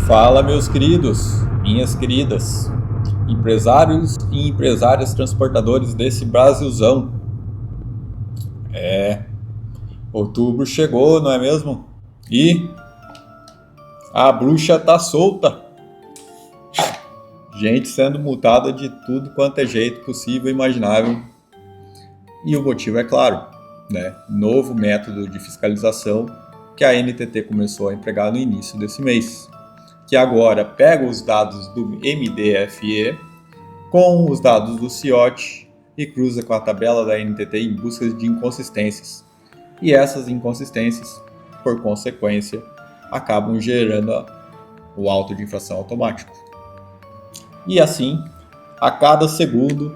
Fala, meus queridos, minhas queridas, empresários e empresárias transportadores desse Brasilzão. Outubro chegou, não é mesmo? E a bruxa tá solta. Gente sendo multada de tudo quanto é jeito possível e imaginável. E o motivo é claro, né? Novo método de fiscalização que a NTT começou a empregar no início desse mês, que agora pega os dados do MDFE com os dados do CIOT e cruza com a tabela da NTT em busca de inconsistências. E essas inconsistências, por consequência, acabam gerando o auto de infração automático. E assim, a cada segundo,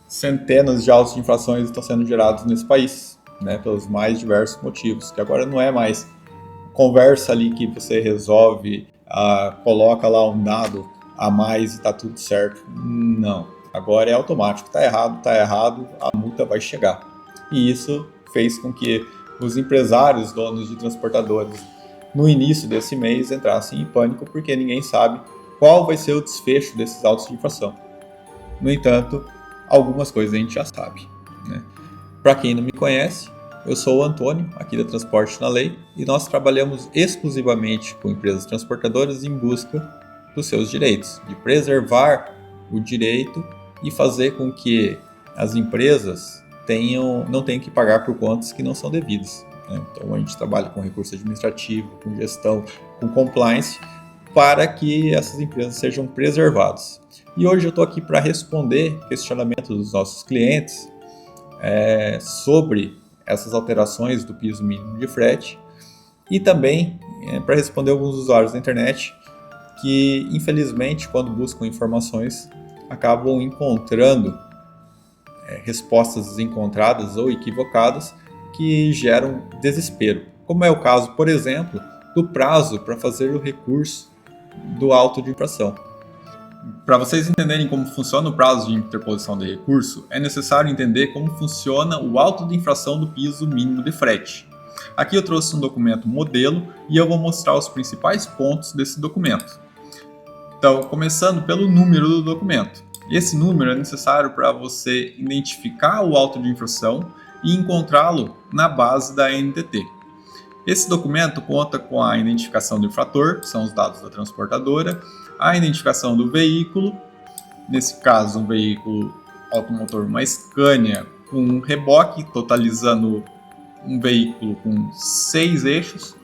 centenas de autos de infrações estão sendo gerados nesse país, né, pelos mais diversos motivos, que agora não é mais conversa ali que você resolve, coloca lá um dado a mais e está tudo certo. Não, agora é automático, está errado, a multa vai chegar. E isso fez com que os empresários, donos de transportadores, no início desse mês entrassem em pânico porque ninguém sabe qual vai ser o desfecho desses autos de infração. No entanto, algumas coisas a gente já sabe, né? Para quem não me conhece, eu sou o Antônio, aqui da Transporte na Lei, e nós trabalhamos exclusivamente com empresas transportadoras em busca dos seus direitos, de preservar o direito e fazer com que as empresas não tenham que pagar por contas que não são devidas, né? Então a gente trabalha com recurso administrativo, com gestão, com compliance, para que essas empresas sejam preservadas. E hoje eu estou aqui para responder questionamentos dos nossos clientes sobre essas alterações do piso mínimo de frete e também para responder alguns usuários da internet que, infelizmente, quando buscam informações, acabam encontrando respostas desencontradas ou equivocadas que geram desespero, como é o caso, por exemplo, do prazo para fazer o recurso do auto de infração. Para vocês entenderem como funciona o prazo de interposição de recurso, é necessário entender como funciona o auto de infração do piso mínimo de frete. Aqui eu trouxe um documento modelo e eu vou mostrar os principais pontos desse documento. Então, começando pelo número do documento. Esse número é necessário para você identificar o auto de infração e encontrá-lo na base da NTT. Esse documento conta com a identificação do infrator, que são os dados da transportadora, a identificação do veículo, nesse caso um veículo automotor, uma Scania com um reboque, totalizando um veículo com 6 eixos,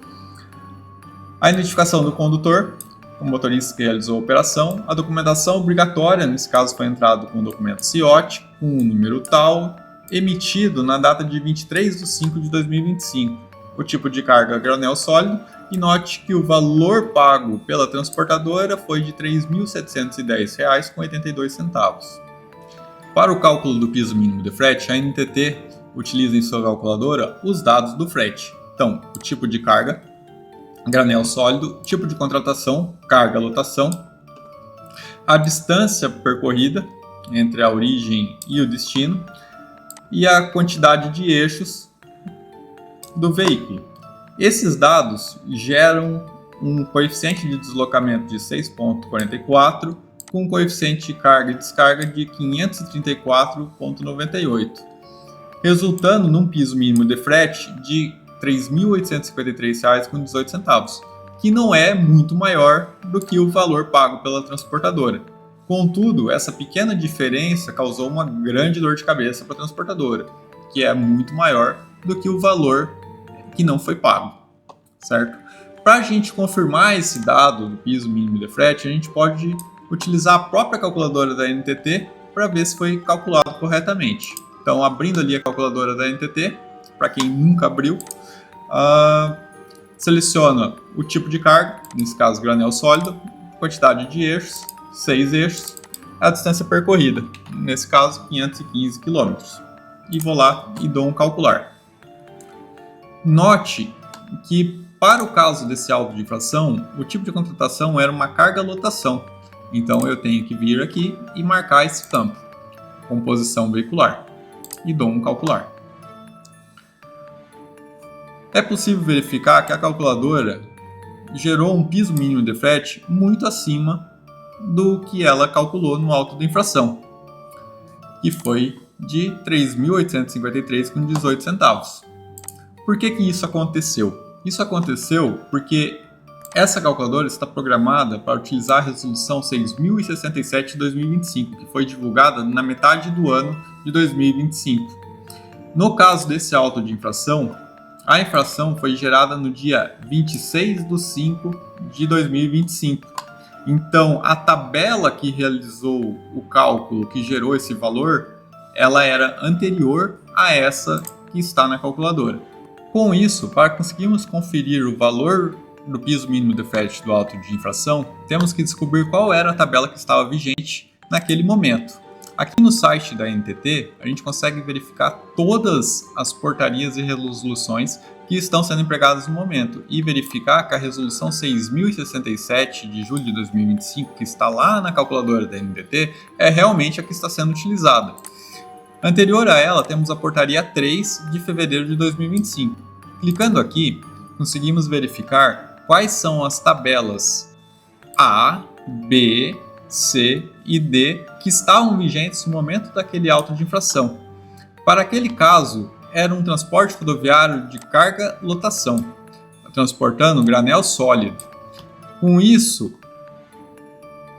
a identificação do condutor, o motorista que realizou a operação, a documentação obrigatória, nesse caso foi entrado com o documento CIOT, com o número tal, emitido na data de 23 de 5 de 2025, o tipo de carga granel sólido, e note que o valor pago pela transportadora foi de R$ 3.710,82. Para o cálculo do piso mínimo de frete, a NTT utiliza em sua calculadora os dados do frete. Então, o tipo de carga, granel sólido, tipo de contratação, carga, lotação, a distância percorrida entre a origem e o destino e a quantidade de eixos do veículo. Esses dados geram um coeficiente de deslocamento de 6,44 com um coeficiente de carga e descarga de 534,98, resultando num piso mínimo de frete de R$ 3.853,18, que não é muito maior do que o valor pago pela transportadora. Contudo, essa pequena diferença causou uma grande dor de cabeça para a transportadora, que é muito maior do que o valor que não foi pago, certo? Para a gente confirmar esse dado do piso mínimo de frete, a gente pode utilizar a própria calculadora da NTT para ver se foi calculado corretamente. Então, abrindo ali a calculadora da NTT, para quem nunca abriu, seleciona o tipo de carga, nesse caso granel sólido, quantidade de eixos, 6 eixos, a distância percorrida, nesse caso 515 km. E vou lá e dou um calcular. Note que, para o caso desse auto de infração, o tipo de contratação era uma carga-lotação. Então eu tenho que vir aqui e marcar esse campo, composição veicular, e dou um calcular. É possível verificar que a calculadora gerou um piso mínimo de frete muito acima do que ela calculou no auto da infração, que foi de R$ 3.853,18 centavos. Por que isso aconteceu? Isso aconteceu porque essa calculadora está programada para utilizar a resolução 6067 de 2025, que foi divulgada na metade do ano de 2025. No caso desse auto de infração, a infração foi gerada no dia 26/5 de 2025. Então, a tabela que realizou o cálculo, que gerou esse valor, ela era anterior a essa que está na calculadora. Com isso, para conseguirmos conferir o valor do piso mínimo de frete do auto de infração, temos que descobrir qual era a tabela que estava vigente naquele momento. Aqui no site da NTT, a gente consegue verificar todas as portarias e resoluções que estão sendo empregadas no momento e verificar que a resolução 6067 de julho de 2025, que está lá na calculadora da NTT, é realmente a que está sendo utilizada. Anterior a ela, temos a portaria 3 de fevereiro de 2025. Clicando aqui, conseguimos verificar quais são as tabelas A, B, C e D que estavam vigentes no momento daquele auto de infração. Para aquele caso, era um transporte rodoviário de carga-lotação, transportando granel sólido. Com isso,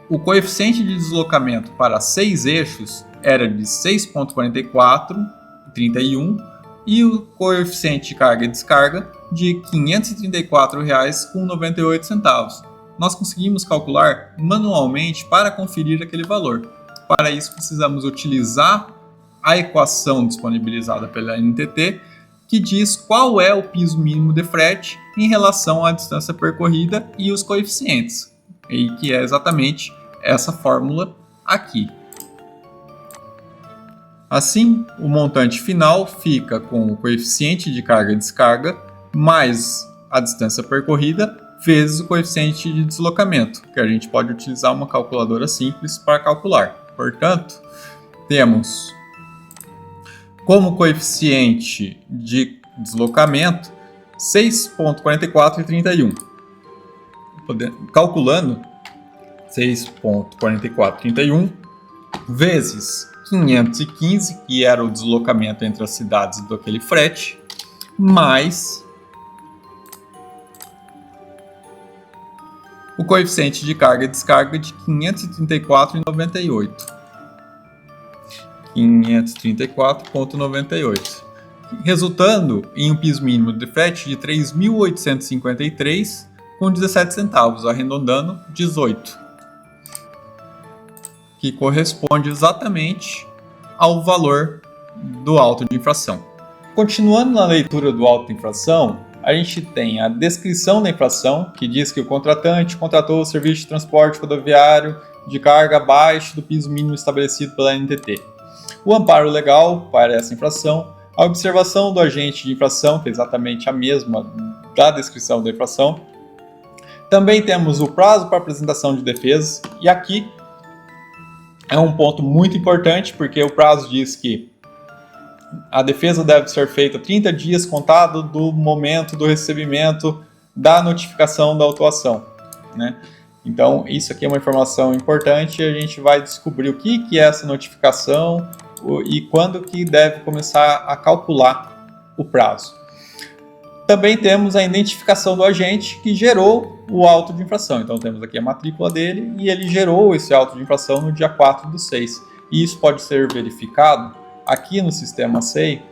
o coeficiente de deslocamento para 6 eixos era de 6,4431 e o coeficiente de carga e descarga de R$ 534,98. Nós conseguimos calcular manualmente para conferir aquele valor. Para isso, precisamos utilizar a equação disponibilizada pela NTT, que diz qual é o piso mínimo de frete em relação à distância percorrida e os coeficientes, e que é exatamente essa fórmula aqui. Assim, o montante final fica com o coeficiente de carga e descarga mais a distância percorrida vezes o coeficiente de deslocamento, que a gente pode utilizar uma calculadora simples para calcular. Portanto, temos como coeficiente de deslocamento 6,4431. Calculando 6,4431 vezes 515, que era o deslocamento entre as cidades daquele frete, mais o coeficiente de carga e descarga de 534,98. 534,98. Resultando em um piso mínimo de frete de R$ 3.853,17 centavos, arredondando 18, que corresponde exatamente ao valor do auto de infração. Continuando na leitura do auto de infração, a gente tem a descrição da infração, que diz que o contratante contratou o serviço de transporte rodoviário de carga abaixo do piso mínimo estabelecido pela NTT. O amparo legal para essa infração, a observação do agente de infração, que é exatamente a mesma da descrição da infração. Também temos o prazo para apresentação de defesas, e aqui é um ponto muito importante, porque o prazo diz que a defesa deve ser feita 30 dias contado do momento do recebimento da notificação da autuação, né? Então, isso aqui é uma informação importante e a gente vai descobrir o que é essa notificação e quando que deve começar a calcular o prazo. Também temos a identificação do agente que gerou o auto de infração. Então, temos aqui a matrícula dele e ele gerou esse auto de infração no dia 4/6. E isso pode ser verificado aqui no sistema SEI,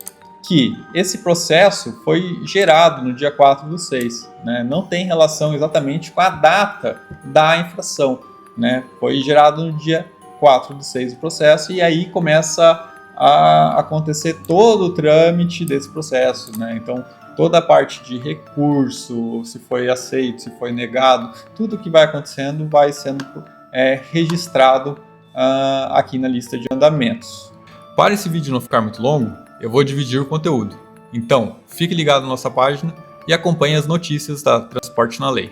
que esse processo foi gerado no dia 4/6, né? Não tem relação exatamente com a data da infração, né? Foi gerado no dia 4/6 o processo e aí começa a acontecer todo o trâmite desse processo, né? Então, toda a parte de recurso, se foi aceito, se foi negado, tudo que vai acontecendo vai sendo registrado aqui na lista de andamentos. Para esse vídeo não ficar muito longo, eu vou dividir o conteúdo. Então, fique ligado na nossa página e acompanhe as notícias da Transporte na Lei.